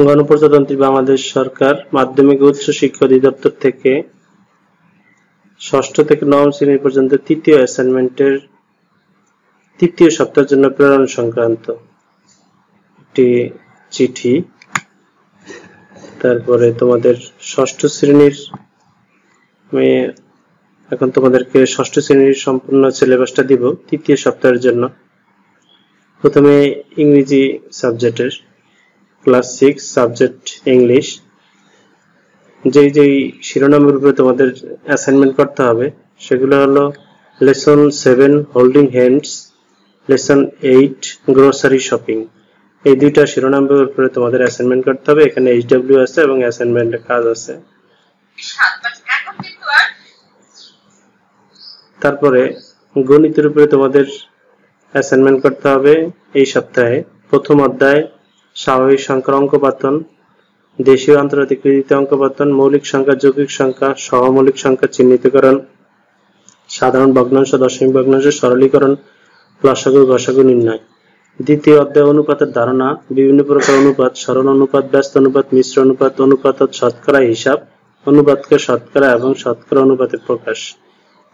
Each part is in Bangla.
গণপ্রজাতন্ত্রী বাংলাদেশ সরকার মাধ্যমিক ও উচ্চ শিক্ষা অধিদপ্তর থেকে ষষ্ঠ থেকে নবম শ্রেণী পর্যন্ত তৃতীয় অ্যাসাইনমেন্টের তৃতীয় সপ্তাহের জন্য প্রেরণ সংক্রান্ত একটি চিঠি। তারপরে তোমাদের ষষ্ঠ শ্রেণীর এখন তোমাদেরকে ষষ্ঠ শ্রেণীর সম্পূর্ণ সিলেবাসটা দিব তৃতীয় সপ্তাহের জন্য। প্রথমে ইংরেজি সাবজেক্টের ক্লাস 6 সাবজেক্ট ইংলিশ, যেই শিরোনামের উপরে তোমাদের অ্যাসাইনমেন্ট করতে হবে সেগুলো হলো lesson 7 holding hands, lesson 8 grocery shopping. এই দুইটা শিরোনামের উপরে তোমাদের অ্যাসাইনমেন্ট করতে হবে। এখানে HW আছে এবং অ্যাসাইনমেন্টের কাজ আছে। তারপরে গণিতের উপরে তোমাদের অ্যাসাইনমেন্ট করতে হবে এই সপ্তাহে। প্রথম অধ্যায় স্বাভাবিক সংখ্যার অঙ্কপাতন, দেশীয় আন্তর্জাতিক কৃতিতে অঙ্কপাতন, মৌলিক সংখ্যা, যৌগিক সংখ্যা, সহমৌলিক সংখ্যা চিহ্নিতকরণ, সাধারণ ভগ্নাংশ, দশমিক ভগ্নাংশ সরলীকরণ, লসাগু গসাগু নির্ণয়। দ্বিতীয় অধ্যায় অনুপাতের ধারণা, বিভিন্ন প্রকার অনুপাত, সরল অনুপাত, ব্যস্ত অনুপাত, মিশ্র অনুপাত, অনুপাত শতকরা হিসাব, অনুপাতকে শতকরা এবং শতকরা অনুপাতের প্রকাশ।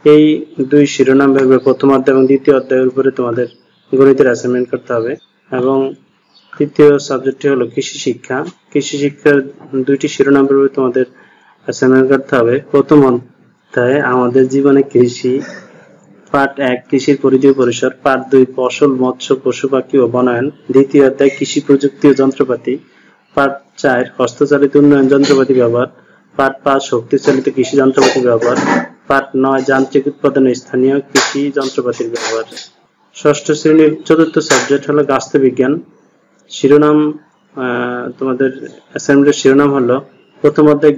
এই দুই শিরোনাম ভেবে প্রথম অধ্যায় এবং দ্বিতীয় অধ্যায়ের উপরে তোমাদের গণিতের অ্যাসাইনমেন্ট করতে হবে। এবং তৃতীয় সাবজেক্টটি হলো কৃষি শিক্ষা। কৃষি শিক্ষার দুইটি শিরোনাম ভেবে তোমাদের অ্যাসাইনমেন্ট করতে হবে। প্রথম অধ্যায়ে আমাদের জীবনে কৃষি, পার্ট 1 কৃষির পরিধি ও পরিসর, পার্ট 2 ফসল, মৎস্য, পশু পাখি ও বনায়ন, দ্বিতীয় অধ্যায় কৃষি প্রযুক্তি ও যন্ত্রপাতি, পার্ট 4 হস্তচালিত উন্নয়ন যন্ত্রপাতি ব্যবহার, পার্ট 5 শক্তিচালিত কৃষি যন্ত্রপাতি ব্যবহার, পার্ট 9 যান্ত্রিক উৎপাদনে স্থানীয় কৃষি যন্ত্রপাতির ব্যবহার। ষষ্ঠ শ্রেণীর চতুর্থ সাবজেক্ট হলো গাছতে বিজ্ঞান। শিরোনাম তোমাদের অ্যাসাইনমেন্টের শিরোনাম হলো প্রথম অধ্যায়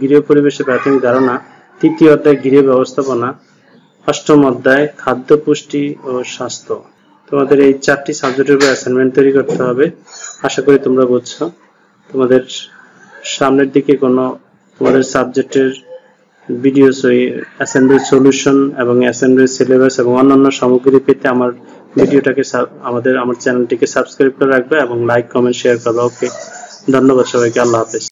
গৃহ পরিবেশের প্রাথমিক ধারণা, তৃতীয় অধ্যায় গৃহ ব্যবস্থাপনা, অষ্টম অধ্যায় খাদ্য পুষ্টি ও স্বাস্থ্য। তোমাদের এই 4টি সাবজেক্টের উপর অ্যাসাইনমেন্ট তৈরি করতে হবে। আশা করি তোমরা বুঝছো। তোমাদের সামনের দিকে কোনো তোমাদের সাবজেক্টের ভিডিও, অ্যাসাইনমেন্ট সলিউশন এবং অ্যাসাইনমেন্ট সিলেবাস এবং অন্যান্য সামগ্রী পেতে আমার ভিডিওটাকে আমার চ্যানেলটিকে সাবস্ক্রাইব করে রাখবে এবং লাইক কমেন্ট শেয়ার করবে। ওকে, ধন্যবাদ সবাইকে। আল্লাহ হাফেজ।